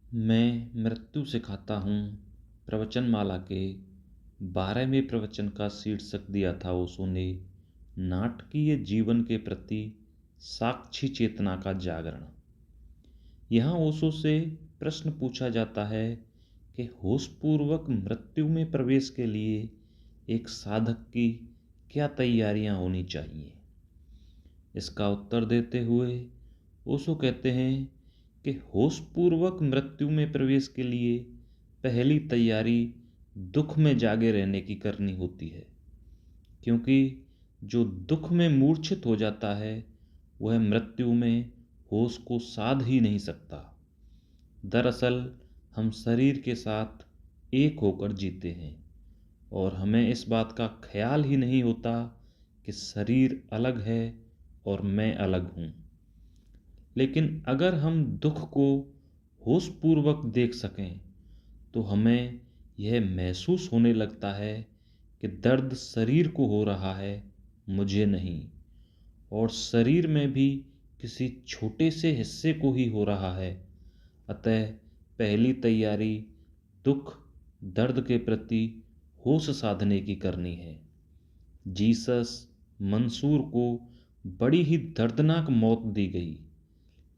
मैं मृत्यु सिखाता हूँ प्रवचनमाला के 12वें प्रवचन का शीर्षक दिया था ओशो ने नाटकीय जीवन के प्रति साक्षी चेतना का जागरण। यहाँ ओशो से प्रश्न पूछा जाता है कि होशपूर्वक मृत्यु में प्रवेश के लिए एक साधक की क्या तैयारियां होनी चाहिए। इसका उत्तर देते हुए ओशो कहते हैं कि होशपूर्वक मृत्यु में प्रवेश के लिए पहली तैयारी दुख में जागे रहने की करनी होती है, क्योंकि जो दुख में मूर्छित हो जाता है वह मृत्यु में होश को साध ही नहीं सकता। दरअसल हम शरीर के साथ एक होकर जीते हैं और हमें इस बात का ख्याल ही नहीं होता कि शरीर अलग है और मैं अलग हूँ। लेकिन अगर हम दुख को होशपूर्वक देख सकें तो हमें यह महसूस होने लगता है कि दर्द शरीर को हो रहा है, मुझे नहीं, और शरीर में भी किसी छोटे से हिस्से को ही हो रहा है। अतः पहली तैयारी दुख दर्द के प्रति होश साधने की करनी है। जीसस मंसूर को बड़ी ही दर्दनाक मौत दी गई,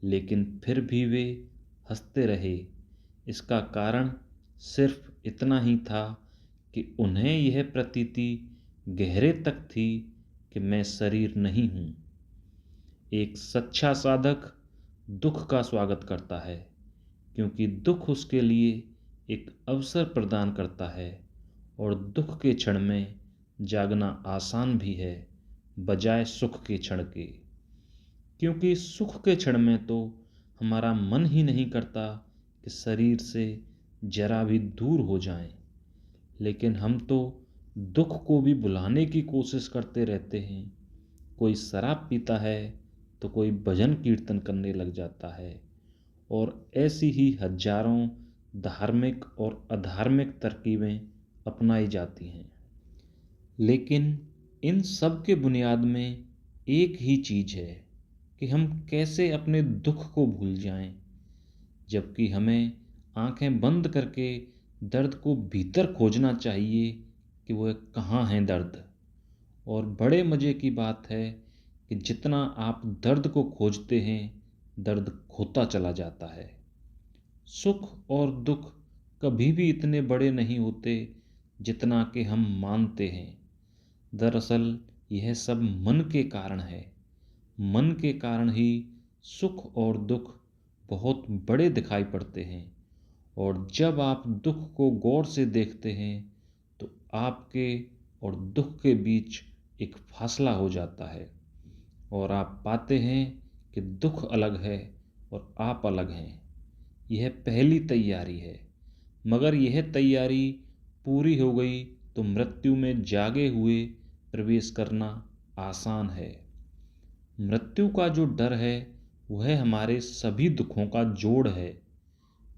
लेकिन फिर भी वे हंसते रहे। इसका कारण सिर्फ इतना ही था कि उन्हें यह प्रतीति गहरे तक थी कि मैं शरीर नहीं हूँ। एक सच्चा साधक दुख का स्वागत करता है, क्योंकि दुख उसके लिए एक अवसर प्रदान करता है और दुख के क्षण में जागना आसान भी है बजाय सुख के क्षण के। क्योंकि सुख के क्षण में तो हमारा मन ही नहीं करता कि शरीर से जरा भी दूर हो जाएं, लेकिन हम तो दुख को भी भुलाने की कोशिश करते रहते हैं। कोई शराब पीता है तो कोई भजन कीर्तन करने लग जाता है, और ऐसी ही हजारों धार्मिक और अधार्मिक तरकीबें अपनाई जाती हैं। लेकिन इन सब के बुनियाद में एक ही चीज़ है कि हम कैसे अपने दुख को भूल जाएं, जबकि हमें आंखें बंद करके दर्द को भीतर खोजना चाहिए कि वह कहाँ है दर्द। और बड़े मज़े की बात है कि जितना आप दर्द को खोजते हैं दर्द खोता चला जाता है। सुख और दुख कभी भी इतने बड़े नहीं होते जितना कि हम मानते हैं। दरअसल यह सब मन के कारण है। मन के कारण ही सुख और दुख बहुत बड़े दिखाई पड़ते हैं, और जब आप दुख को गौर से देखते हैं तो आपके और दुख के बीच एक फासला हो जाता है और आप पाते हैं कि दुख अलग है और आप अलग हैं। यह पहली तैयारी है, मगर यह तैयारी पूरी हो गई तो मृत्यु में जागे हुए प्रवेश करना आसान है। मृत्यु का जो डर है वह हमारे सभी दुखों का जोड़ है,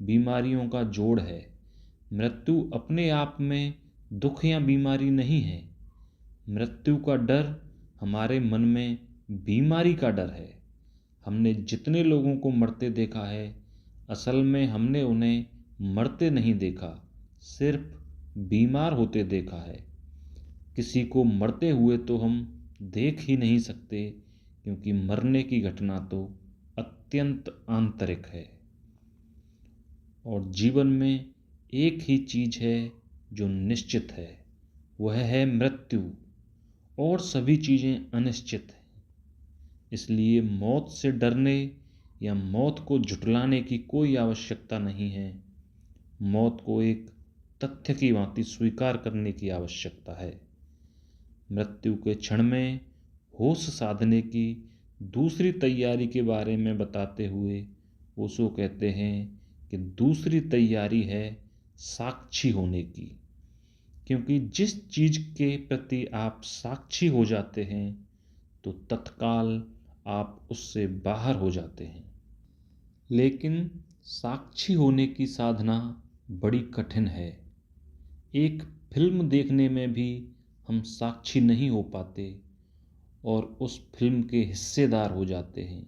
बीमारियों का जोड़ है। मृत्यु अपने आप में दुख या बीमारी नहीं है। मृत्यु का डर हमारे मन में बीमारी का डर है। हमने जितने लोगों को मरते देखा है, असल में हमने उन्हें मरते नहीं देखा, सिर्फ बीमार होते देखा है। किसी को मरते हुए तो हम देख ही नहीं सकते, क्योंकि मरने की घटना तो अत्यंत आंतरिक है। और जीवन में एक ही चीज है जो निश्चित है, वह है मृत्यु, और सभी चीजें अनिश्चित हैं। इसलिए मौत से डरने या मौत को झुठलाने की कोई आवश्यकता नहीं है। मौत को एक तथ्य की भांति स्वीकार करने की आवश्यकता है। मृत्यु के क्षण में होश साधने की दूसरी तैयारी के बारे में बताते हुए ओशो कहते हैं कि दूसरी तैयारी है साक्षी होने की। क्योंकि जिस चीज के प्रति आप साक्षी हो जाते हैं तो तत्काल आप उससे बाहर हो जाते हैं। लेकिन साक्षी होने की साधना बड़ी कठिन है। एक फिल्म देखने में भी हम साक्षी नहीं हो पाते और उस फिल्म के हिस्सेदार हो जाते हैं।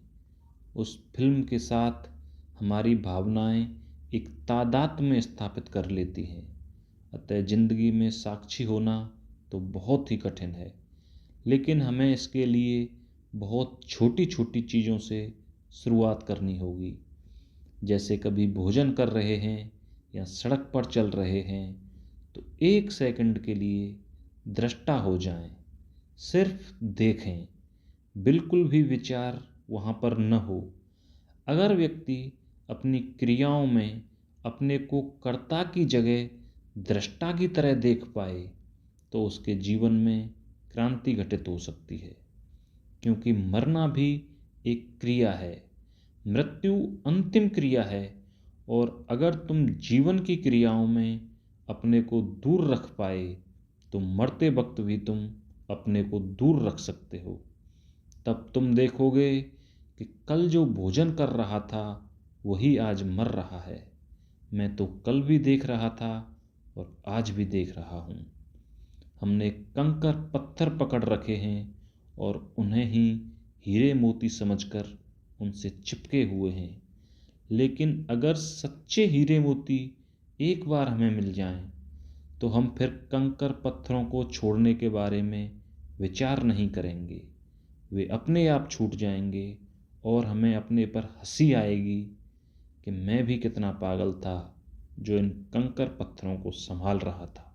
उस फिल्म के साथ हमारी भावनाएं एक तादाद में स्थापित कर लेती हैं। अतः ज़िंदगी में साक्षी होना तो बहुत ही कठिन है, लेकिन हमें इसके लिए बहुत छोटी छोटी चीज़ों से शुरुआत करनी होगी। जैसे कभी भोजन कर रहे हैं या सड़क पर चल रहे हैं, तो 1 सेकंड के लिए दृष्टा हो जाएं, सिर्फ देखें, बिल्कुल भी विचार वहाँ पर न हो। अगर व्यक्ति अपनी क्रियाओं में अपने को कर्ता की जगह दृष्टा की तरह देख पाए, तो उसके जीवन में क्रांति घटित हो सकती है। क्योंकि मरना भी एक क्रिया है, मृत्यु अंतिम क्रिया है। और अगर तुम जीवन की क्रियाओं में अपने को दूर रख पाए, तो मरते वक्त भी तुम अपने को दूर रख सकते हो। तब तुम देखोगे कि कल जो भोजन कर रहा था वही आज मर रहा है। मैं तो कल भी देख रहा था और आज भी देख रहा हूँ। हमने कंकर पत्थर पकड़ रखे हैं और उन्हें ही हीरे मोती समझकर उनसे चिपके हुए हैं। लेकिन अगर सच्चे हीरे मोती एक बार हमें मिल जाएं, तो हम फिर कंकर पत्थरों को छोड़ने के बारे में विचार नहीं करेंगे। वे अपने आप छूट जाएंगे और हमें अपने पर हंसी आएगी कि मैं भी कितना पागल था जो इन कंकर पत्थरों को संभाल रहा था।